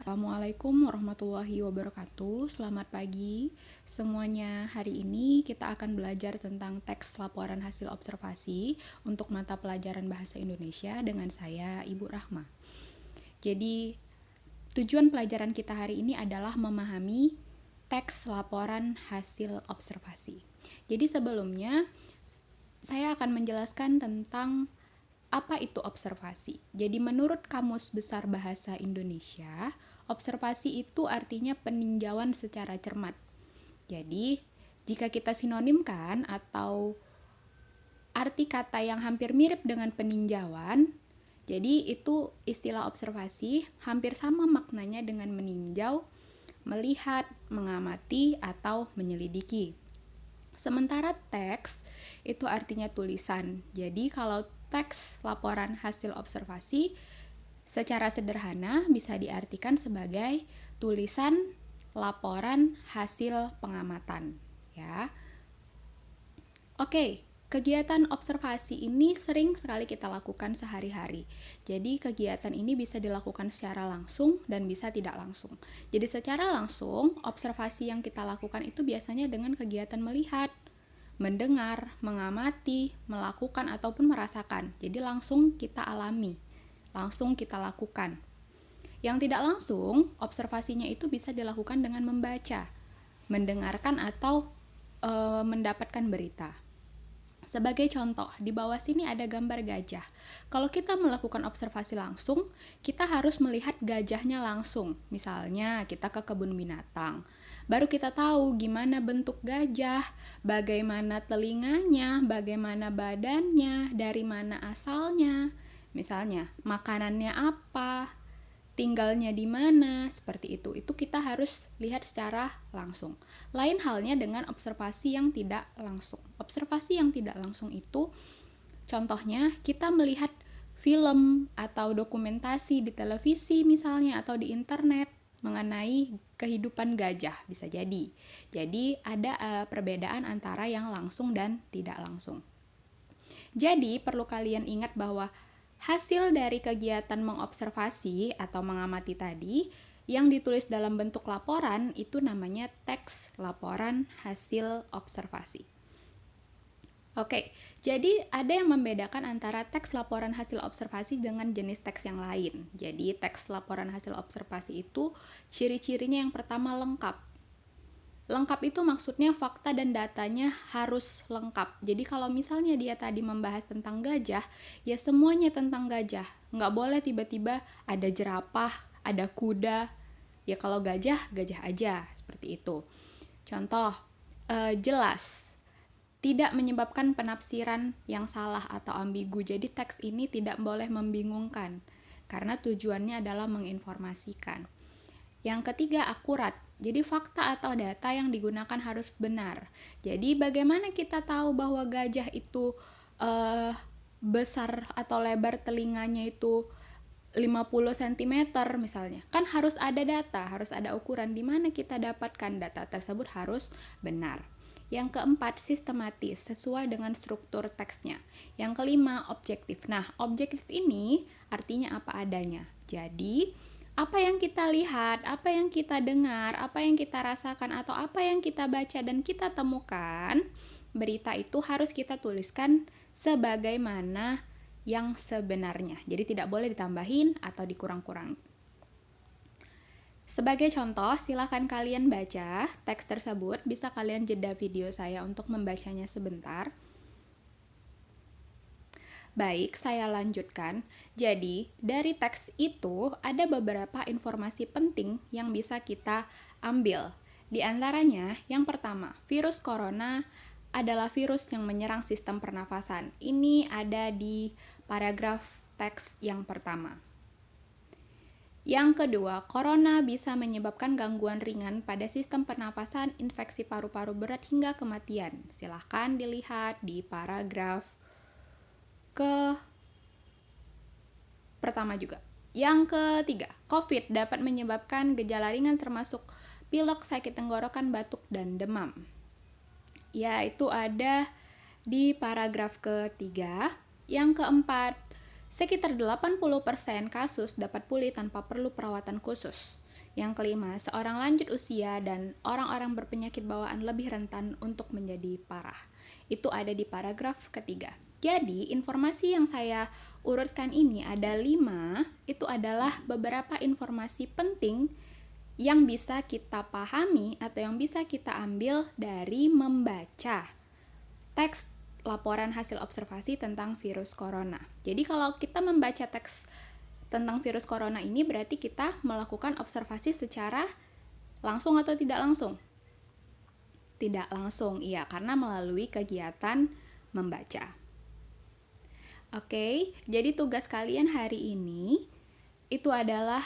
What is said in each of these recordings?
Assalamualaikum warahmatullahi wabarakatuh. Selamat pagi semuanya. Hari ini kita akan belajar tentang teks laporan hasil observasi untuk mata pelajaran Bahasa Indonesia dengan saya, Ibu Rahma. Jadi, tujuan pelajaran kita hari ini adalah memahami teks laporan hasil observasi. Jadi sebelumnya, saya akan menjelaskan tentang apa itu observasi. Jadi menurut Kamus Besar Bahasa Indonesia, observasi itu artinya peninjauan secara cermat. Jadi, jika kita sinonimkan atau arti kata yang hampir mirip dengan peninjauan, jadi itu istilah observasi hampir sama maknanya dengan meninjau, melihat, mengamati, atau menyelidiki. Sementara teks itu artinya tulisan. Jadi kalau teks laporan hasil observasi secara sederhana bisa diartikan sebagai tulisan laporan hasil pengamatan, ya. Oke, kegiatan observasi ini sering sekali kita lakukan sehari-hari. Jadi kegiatan ini bisa dilakukan secara langsung dan bisa tidak langsung. Jadi secara langsung, observasi yang kita lakukan itu biasanya dengan kegiatan melihat, mendengar, mengamati, melakukan, ataupun merasakan. Jadi langsung kita alami, langsung kita lakukan. Yang tidak langsung, observasinya itu bisa dilakukan dengan membaca, mendengarkan, atau mendapatkan berita. Sebagai contoh, di bawah sini ada gambar gajah. Kalau kita melakukan observasi langsung, kita harus melihat gajahnya langsung. Misalnya, kita ke kebun binatang. Baru kita tahu gimana bentuk gajah, bagaimana telinganya, bagaimana badannya, dari mana asalnya. Misalnya, makanannya apa, tinggalnya di mana, seperti itu. Itu kita harus lihat secara langsung. Lain halnya dengan observasi yang tidak langsung. Observasi yang tidak langsung itu, contohnya kita melihat film atau dokumentasi di televisi misalnya, atau di internet mengenai kehidupan gajah, bisa jadi. Jadi ada perbedaan antara yang langsung dan tidak langsung. Jadi perlu kalian ingat bahwa hasil dari kegiatan mengobservasi atau mengamati tadi yang ditulis dalam bentuk laporan itu namanya teks laporan hasil observasi. Oke, jadi ada yang membedakan antara teks laporan hasil observasi dengan jenis teks yang lain. Jadi teks laporan hasil observasi itu ciri-cirinya yang pertama lengkap. Lengkap itu maksudnya fakta dan datanya harus lengkap. Jadi kalau misalnya dia tadi membahas tentang gajah, ya semuanya tentang gajah. Nggak boleh tiba-tiba ada jerapah, ada kuda. Ya kalau gajah, gajah aja. Seperti itu. Contoh, jelas. Tidak menyebabkan penafsiran yang salah atau ambigu. Jadi teks ini tidak boleh membingungkan. Karena tujuannya adalah menginformasikan. Yang ketiga, akurat. Jadi fakta atau data yang digunakan harus benar. Jadi bagaimana kita tahu bahwa gajah itu besar atau lebar telinganya itu 50 cm misalnya. Kan harus ada data, harus ada ukuran. Di mana kita dapatkan data tersebut harus benar. Yang keempat, sistematis, sesuai dengan struktur teksnya. Yang kelima, objektif. Nah, objektif ini artinya apa adanya. Jadi, apa yang kita lihat, apa yang kita dengar, apa yang kita rasakan, atau apa yang kita baca dan kita temukan, berita itu harus kita tuliskan sebagaimana yang sebenarnya. Jadi tidak boleh ditambahin atau dikurang-kurangi. Sebagai contoh, silakan kalian baca teks tersebut. Bisa kalian jeda video saya untuk membacanya sebentar. Baik, saya lanjutkan. Jadi, dari teks itu ada beberapa informasi penting yang bisa kita ambil. Di antaranya, yang pertama, virus corona adalah virus yang menyerang sistem pernafasan. Ini ada di paragraf teks yang pertama. Yang kedua, corona bisa menyebabkan gangguan ringan pada sistem pernapasan, infeksi paru-paru berat hingga kematian. Silahkan dilihat di paragraf pertama juga. Yang ketiga, COVID dapat menyebabkan gejala ringan termasuk pilek, sakit tenggorokan, batuk, dan demam. Ya, itu ada di paragraf ketiga. Yang keempat, sekitar 80% kasus dapat pulih tanpa perlu perawatan khusus. Yang kelima, seorang lanjut usia dan orang-orang berpenyakit bawaan lebih rentan untuk menjadi parah. Itu ada di paragraf ketiga. Jadi, informasi yang saya urutkan ini ada 5, itu adalah beberapa informasi penting yang bisa kita pahami atau yang bisa kita ambil dari membaca teks laporan hasil observasi tentang virus corona. Jadi kalau kita membaca teks tentang virus corona ini berarti kita melakukan observasi secara langsung atau tidak langsung? Tidak langsung, iya, karena melalui kegiatan membaca. Oke, jadi tugas kalian hari ini itu adalah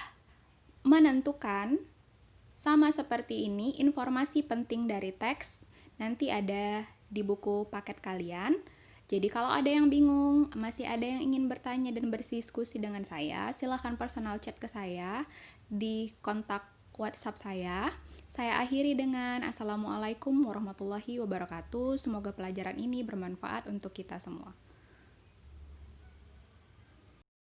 menentukan sama seperti ini informasi penting dari teks. Nanti ada di buku paket kalian. Jadi kalau ada yang bingung, masih ada yang ingin bertanya dan berdiskusi dengan saya, silahkan personal chat ke saya di kontak WhatsApp saya. Saya akhiri dengan Assalamualaikum warahmatullahi wabarakatuh. Semoga pelajaran ini bermanfaat untuk kita semua.